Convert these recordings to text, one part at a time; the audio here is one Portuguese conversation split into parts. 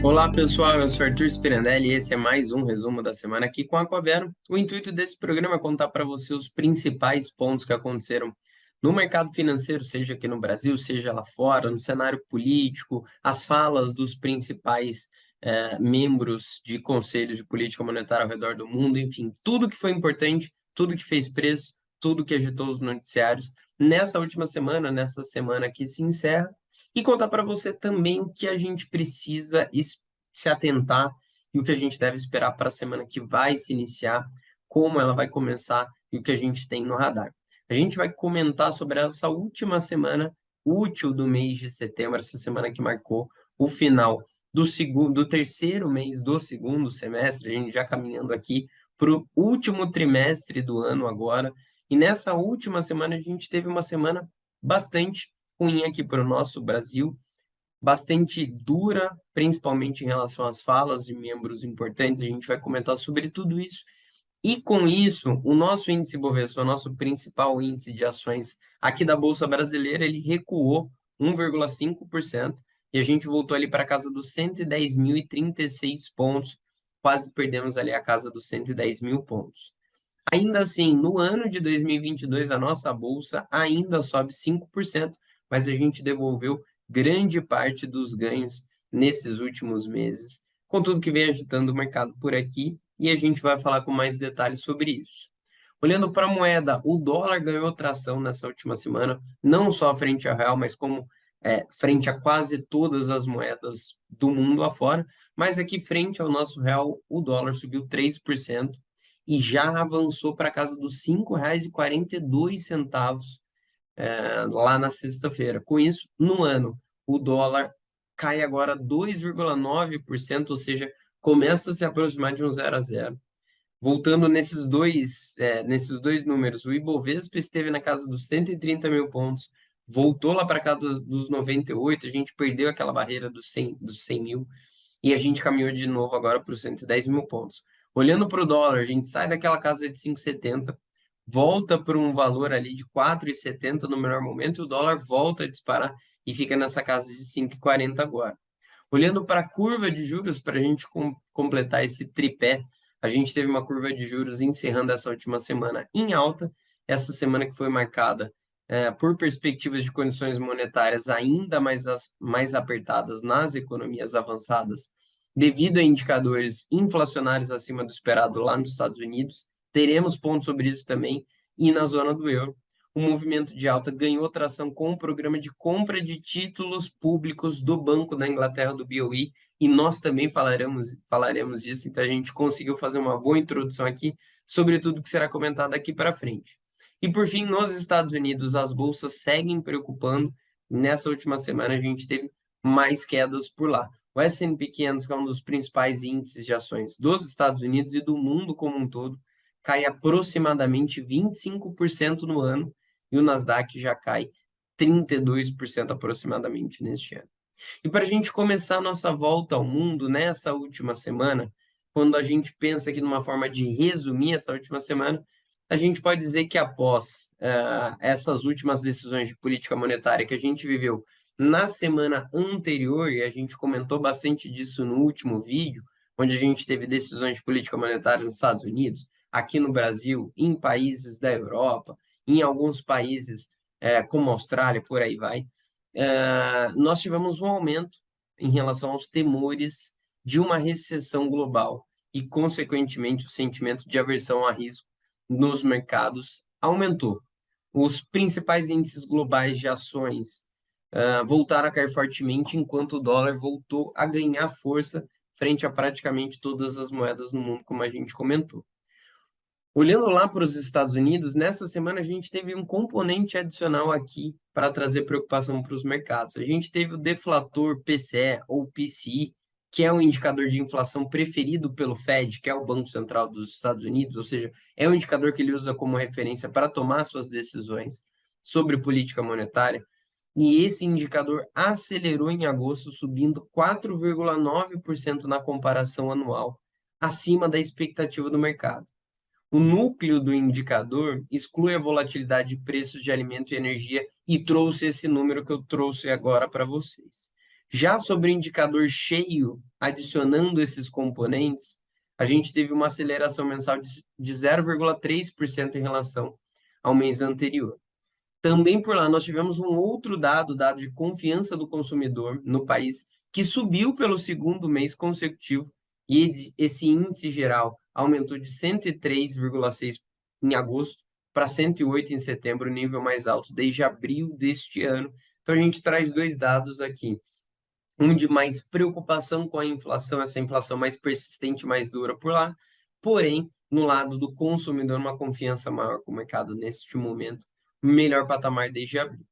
Olá pessoal, eu sou Arthur Spirandelli e esse é mais um resumo da semana aqui com a Aquavero. O intuito desse programa é contar para você os principais pontos que aconteceram no mercado financeiro, seja aqui no Brasil, seja lá fora, no cenário político, as falas dos principais membros de conselhos de política monetária ao redor do mundo, enfim, tudo que foi importante, tudo que fez preço, tudo que agitou os noticiários nessa última semana, nessa semana que se encerra e contar para você também o que a gente precisa se atentar e o que a gente deve esperar para a semana que vai se iniciar, como ela vai começar e o que a gente tem no radar. A gente vai comentar sobre essa última semana útil do mês de setembro, essa semana que marcou o final do terceiro mês do segundo semestre, a gente já caminhando aqui para o último trimestre do ano agora. E nessa última semana a gente teve uma semana bastante ruim aqui para o nosso Brasil, bastante dura, principalmente em relação às falas de membros importantes. A gente vai comentar sobre tudo isso. E com isso, o nosso índice Bovespa, o nosso principal índice de ações aqui da Bolsa Brasileira, ele recuou 1,5% e a gente voltou ali para a casa dos 110.036 pontos, quase perdemos ali a casa dos 110 mil pontos. Ainda assim, no ano de 2022, a nossa bolsa ainda sobe 5%, mas a gente devolveu grande parte dos ganhos nesses últimos meses, com tudo que vem agitando o mercado por aqui, e a gente vai falar com mais detalhes sobre isso. Olhando para a moeda, o dólar ganhou tração nessa última semana, não só frente ao real, mas como frente a quase todas as moedas do mundo afora, mas aqui frente ao nosso real, o dólar subiu 3% e já avançou para casa dos R$ 5,42 lá na sexta-feira. Com isso, no ano, o dólar cai agora 2,9%, ou seja, começa a se aproximar de um 0 a 0. Voltando nesses dois números, o Ibovespa esteve na casa dos 130 mil pontos, voltou lá para casa dos 98, a gente perdeu aquela barreira dos 100 mil, e a gente caminhou de novo agora para os 110 mil pontos. Olhando para o dólar, a gente sai daquela casa de 5,70, volta para um valor ali de 4,70 no melhor momento, e o dólar volta a disparar e fica nessa casa de 5,40 agora. Olhando para a curva de juros, para a gente completar esse tripé, a gente teve uma curva de juros encerrando essa última semana em alta, essa semana que foi marcada por perspectivas de condições monetárias ainda mais apertadas nas economias avançadas, devido a indicadores inflacionários acima do esperado lá nos Estados Unidos. Teremos pontos sobre isso também, e na zona do euro. O movimento de alta ganhou tração com o programa de compra de títulos públicos do Banco da Inglaterra, do BOE, e nós também falaremos disso, então a gente conseguiu fazer uma boa introdução aqui sobre tudo que será comentado aqui para frente. E por fim, nos Estados Unidos, as bolsas seguem preocupando. Nessa última semana, a gente teve mais quedas por lá. O S&P 500, que é um dos principais índices de ações dos Estados Unidos e do mundo como um todo, cai aproximadamente 25% no ano, e o Nasdaq já cai 32% aproximadamente neste ano. E para a gente começar a nossa volta ao mundo nessa última semana, quando a gente pensa aqui numa forma de resumir essa última semana, a gente pode dizer que após essas últimas decisões de política monetária que a gente viveu na semana anterior, e a gente comentou bastante disso no último vídeo, onde a gente teve decisões de política monetária nos Estados Unidos, aqui no Brasil, em países da Europa, em alguns países como a Austrália, por aí vai, nós tivemos um aumento em relação aos temores de uma recessão global e, consequentemente, o sentimento de aversão a risco nos mercados aumentou. Os principais índices globais de ações voltaram a cair fortemente, enquanto o dólar voltou a ganhar força frente a praticamente todas as moedas no mundo, como a gente comentou. Olhando lá para os Estados Unidos, nessa semana a gente teve um componente adicional aqui para trazer preocupação para os mercados. A gente teve o deflator PCE ou PCI, que é um indicador de inflação preferido pelo Fed, que é o Banco Central dos Estados Unidos, ou seja, é um indicador que ele usa como referência para tomar suas decisões sobre política monetária. E esse indicador acelerou em agosto, subindo 4,9% na comparação anual, acima da expectativa do mercado. O núcleo do indicador exclui a volatilidade de preços de alimento e energia e trouxe esse número que eu trouxe agora para vocês. Já sobre o indicador cheio, adicionando esses componentes, a gente teve uma aceleração mensal de 0,3% em relação ao mês anterior. Também por lá, nós tivemos um outro dado de confiança do consumidor no país, que subiu pelo segundo mês consecutivo, e esse índice geral aumentou de 103,6 em agosto para 108 em setembro, o nível mais alto desde abril deste ano. Então, a gente traz dois dados aqui. Um de mais preocupação com a inflação, essa inflação mais persistente, mais dura por lá, porém, no lado do consumidor, uma confiança maior com o mercado neste momento, melhor patamar desde abril.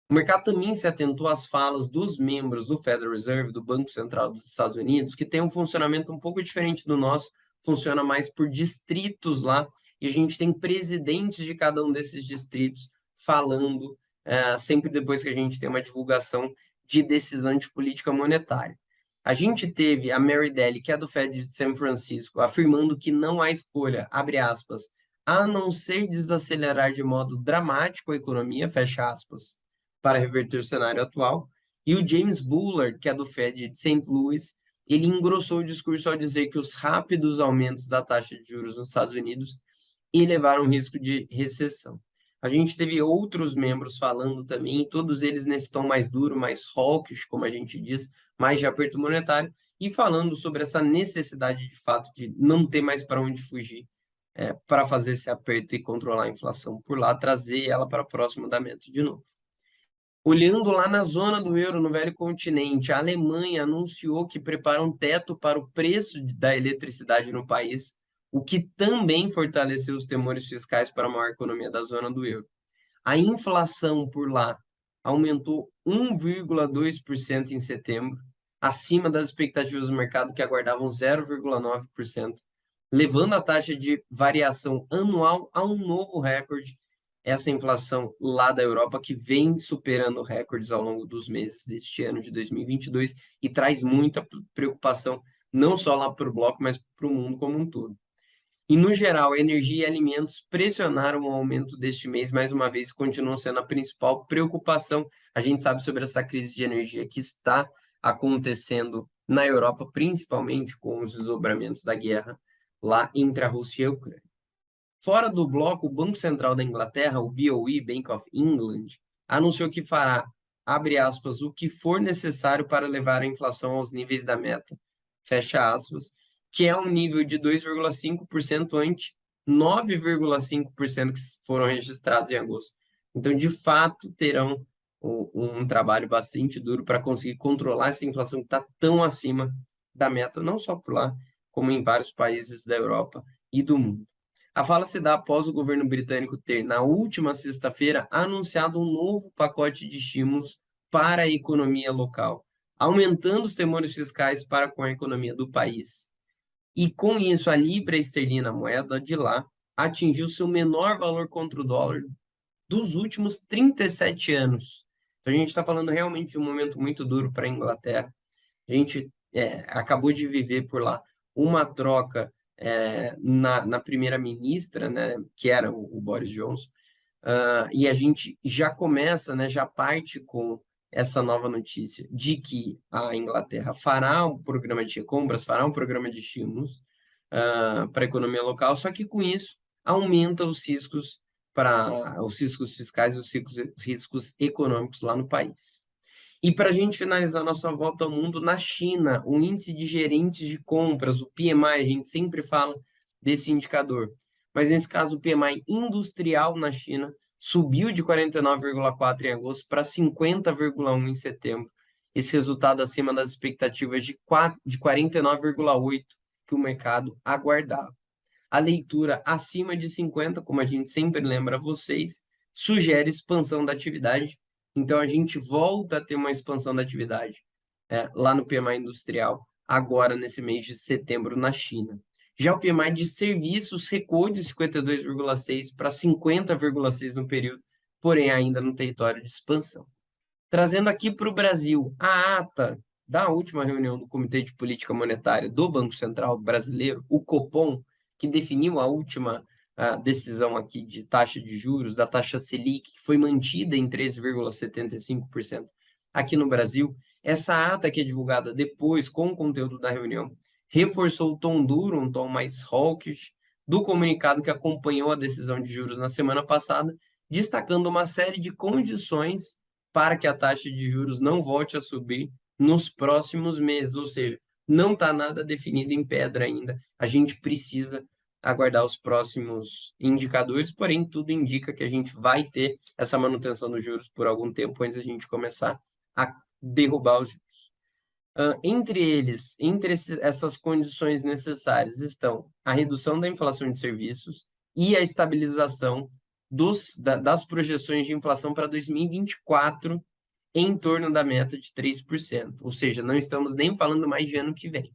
O mercado também se atentou às falas dos membros do Federal Reserve, do Banco Central dos Estados Unidos, que tem um funcionamento um pouco diferente do nosso, funciona mais por distritos lá, e a gente tem presidentes de cada um desses distritos falando, sempre depois que a gente tem uma divulgação de decisão de política monetária. A gente teve a Mary Daly, que é do Fed de São Francisco, afirmando que não há escolha, abre aspas, a não ser desacelerar de modo dramático a economia, fecha aspas, para reverter o cenário atual. E o James Bullard, que é do Fed de St. Louis, ele engrossou o discurso ao dizer que os rápidos aumentos da taxa de juros nos Estados Unidos elevaram o risco de recessão. A gente teve outros membros falando também, todos eles nesse tom mais duro, mais hawkish, como a gente diz, mais de aperto monetário, e falando sobre essa necessidade de fato de não ter mais para onde fugir, para fazer esse aperto e controlar a inflação por lá, trazer ela para próximo da meta de novo. Olhando lá na zona do euro, no velho continente, a Alemanha anunciou que prepara um teto para o preço da eletricidade no país, o que também fortaleceu os temores fiscais para a maior economia da zona do euro. A inflação por lá aumentou 1,2% em setembro, acima das expectativas do mercado, que aguardavam 0,9%, levando a taxa de variação anual a um novo recorde. Essa inflação lá da Europa, que vem superando recordes ao longo dos meses deste ano de 2022 e traz muita preocupação, não só lá para o bloco, mas para o mundo como um todo. E, no geral, energia e alimentos pressionaram o aumento deste mês, mais uma vez, continuam sendo a principal preocupação. A gente sabe sobre essa crise de energia que está acontecendo na Europa, principalmente com os desdobramentos da guerra lá entre a Rússia e a Ucrânia. Fora do bloco, o Banco Central da Inglaterra, o BOE, Bank of England, anunciou que fará, abre aspas, o que for necessário para levar a inflação aos níveis da meta, fecha aspas, que é um nível de 2,5% ante 9,5% que foram registrados em agosto. Então, de fato, terão um trabalho bastante duro para conseguir controlar essa inflação que está tão acima da meta, não só por lá, como em vários países da Europa e do mundo. A fala se dá após o governo britânico ter, na última sexta-feira, anunciado um novo pacote de estímulos para a economia local, aumentando os temores fiscais para com a economia do país. E com isso, a libra esterlina, a moeda de lá, atingiu seu menor valor contra o dólar dos últimos 37 anos. Então, a gente está falando realmente de um momento muito duro para a Inglaterra. A gente acabou de viver por lá uma troca na primeira-ministra, né, que era o Boris Johnson, e a gente já começa, né, já parte com essa nova notícia de que a Inglaterra fará um programa de recompras, fará um programa de estímulos para a economia local, só que com isso aumenta os riscos para os riscos fiscais e os riscos econômicos lá no país. E para a gente finalizar nossa volta ao mundo, na China, o índice de gerentes de compras, o PMI, a gente sempre fala desse indicador, mas nesse caso o PMI industrial na China subiu de 49,4 em agosto para 50,1 em setembro. Esse resultado acima das expectativas de 49,8 que o mercado aguardava. A leitura acima de 50, como a gente sempre lembra a vocês, sugere expansão da atividade. Então, a gente volta a ter uma expansão da atividade lá no PMI industrial, agora nesse mês de setembro na China. Já o PMI de serviços recuou de 52,6 para 50,6 no período, porém ainda no território de expansão. Trazendo aqui para o Brasil, a ata da última reunião do Comitê de Política Monetária do Banco Central Brasileiro, o Copom, que definiu a última decisão aqui de taxa de juros, da taxa Selic, que foi mantida em 13,75% aqui no Brasil, essa ata que é divulgada depois com o conteúdo da reunião reforçou o tom duro, um tom mais hawkish, do comunicado que acompanhou a decisão de juros na semana passada, destacando uma série de condições para que a taxa de juros não volte a subir nos próximos meses, ou seja, não está nada definido em pedra ainda. A gente precisa aguardar os próximos indicadores, porém tudo indica que a gente vai ter essa manutenção dos juros por algum tempo antes da gente começar a derrubar os juros. Entre eles, essas condições necessárias estão a redução da inflação de serviços e a estabilização das projeções de inflação para 2024 em torno da meta de 3%, ou seja, não estamos nem falando mais de ano que vem.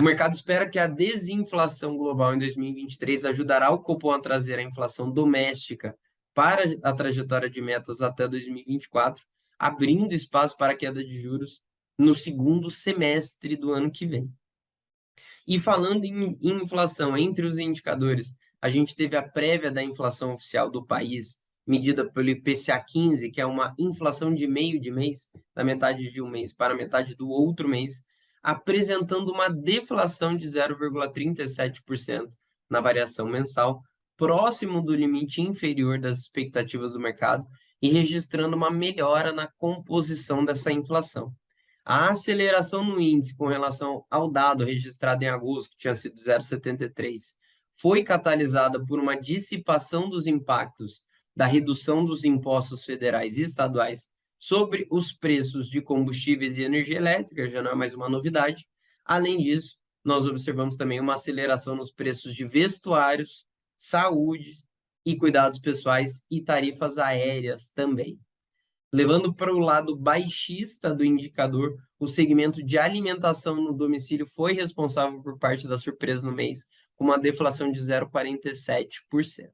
O mercado espera que a desinflação global em 2023 ajudará o Copom a trazer a inflação doméstica para a trajetória de metas até 2024, abrindo espaço para a queda de juros no segundo semestre do ano que vem. E falando em inflação, entre os indicadores, a gente teve a prévia da inflação oficial do país, medida pelo IPCA 15, que é uma inflação de meio de mês, da metade de um mês para a metade do outro mês, apresentando uma deflação de 0,37% na variação mensal, próximo do limite inferior das expectativas do mercado e registrando uma melhora na composição dessa inflação. A aceleração no índice com relação ao dado registrado em agosto, que tinha sido 0,73, foi catalisada por uma dissipação dos impactos da redução dos impostos federais e estaduais sobre os preços de combustíveis e energia elétrica, já não é mais uma novidade. Além disso, nós observamos também uma aceleração nos preços de vestuários, saúde e cuidados pessoais e tarifas aéreas também. Levando para o lado baixista do indicador, o segmento de alimentação no domicílio foi responsável por parte da surpresa no mês, com uma deflação de 0,47%.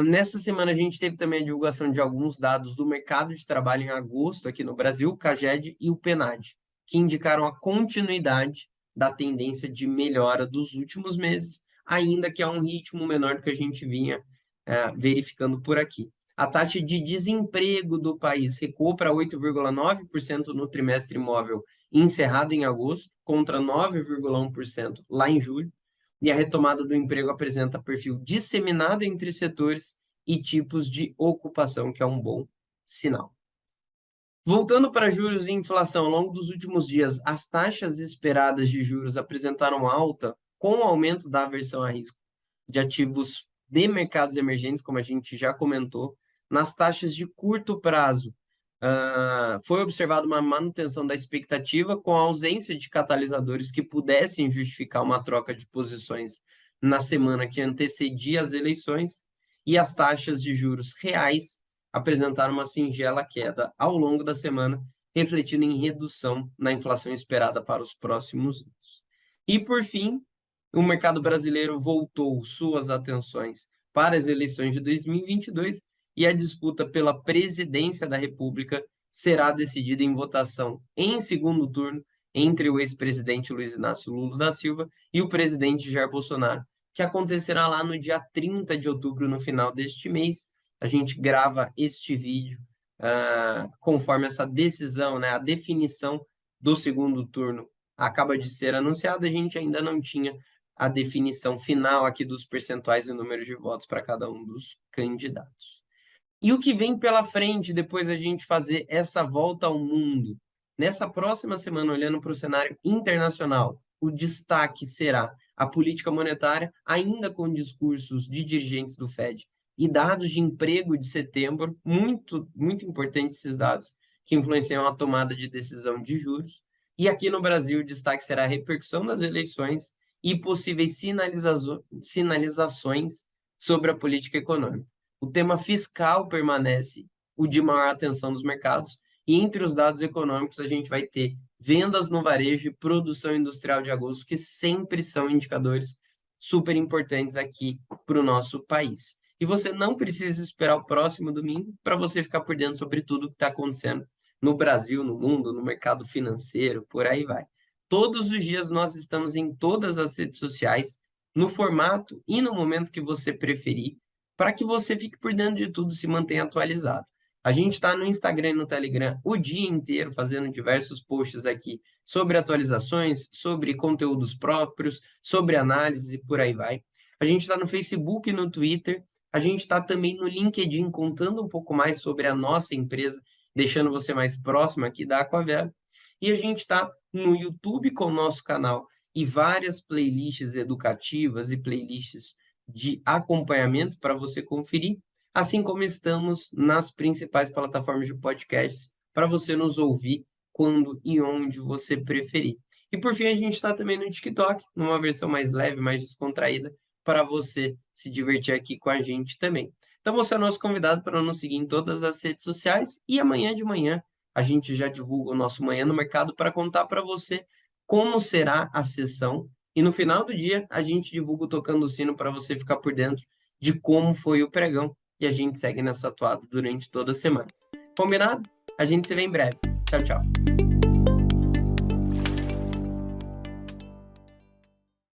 Nessa semana, a gente teve também a divulgação de alguns dados do mercado de trabalho em agosto aqui no Brasil, o CAGED e o PNAD, que indicaram a continuidade da tendência de melhora dos últimos meses, ainda que a um ritmo menor do que a gente vinha verificando por aqui. A taxa de desemprego do país recuou para 8,9% no trimestre imóvel encerrado em agosto, contra 9,1% lá em julho, e a retomada do emprego apresenta perfil disseminado entre setores e tipos de ocupação, que é um bom sinal. Voltando para juros e inflação, ao longo dos últimos dias, as taxas esperadas de juros apresentaram alta com o aumento da aversão a risco de ativos de mercados emergentes, como a gente já comentou. Nas taxas de curto prazo, foi observada uma manutenção da expectativa com a ausência de catalisadores que pudessem justificar uma troca de posições na semana que antecedia as eleições, e as taxas de juros reais apresentaram uma singela queda ao longo da semana, refletindo em redução na inflação esperada para os próximos anos. E, por fim, o mercado brasileiro voltou suas atenções para as eleições de 2022 e a disputa pela presidência da República será decidida em votação em segundo turno entre o ex-presidente Luiz Inácio Lula da Silva e o presidente Jair Bolsonaro, que acontecerá lá no dia 30 de outubro, no final deste mês. A gente grava este vídeo conforme essa decisão, né, a definição do segundo turno acaba de ser anunciada. A gente ainda não tinha a definição final aqui dos percentuais e o número de votos para cada um dos candidatos. E o que vem pela frente depois da gente fazer essa volta ao mundo? Nessa próxima semana, olhando para o cenário internacional, o destaque será a política monetária, ainda com discursos de dirigentes do Fed e dados de emprego de setembro, muito, muito importantes esses dados, que influenciam a tomada de decisão de juros. E aqui no Brasil, o destaque será a repercussão das eleições e possíveis sinalizações sobre a política econômica. O tema fiscal permanece o de maior atenção dos mercados, e entre os dados econômicos a gente vai ter vendas no varejo e produção industrial de agosto, que sempre são indicadores super importantes aqui para o nosso país. E você não precisa esperar o próximo domingo para você ficar por dentro sobre tudo que está acontecendo no Brasil, no mundo, no mercado financeiro, por aí vai. Todos os dias nós estamos em todas as redes sociais, no formato e no momento que você preferir, para que você fique por dentro de tudo e se mantenha atualizado. A gente está no Instagram e no Telegram o dia inteiro fazendo diversos posts aqui sobre atualizações, sobre conteúdos próprios, sobre análise e por aí vai. A gente está no Facebook e no Twitter. A gente está também no LinkedIn contando um pouco mais sobre a nossa empresa, deixando você mais próximo aqui da Aquavera. E a gente está no YouTube com o nosso canal e várias playlists educativas e playlists de acompanhamento para você conferir, assim como estamos nas principais plataformas de podcasts para você nos ouvir quando e onde você preferir. E por fim, a gente está também no TikTok, numa versão mais leve, mais descontraída, para você se divertir aqui com a gente também. Então, você é nosso convidado para nos seguir em todas as redes sociais e amanhã de manhã a gente já divulga o nosso Manhã no Mercado para contar para você como será a sessão. E no final do dia, a gente divulga o Tocando o Sino para você ficar por dentro de como foi o pregão. E a gente segue nessa toada durante toda a semana. Combinado? A gente se vê em breve. Tchau, tchau.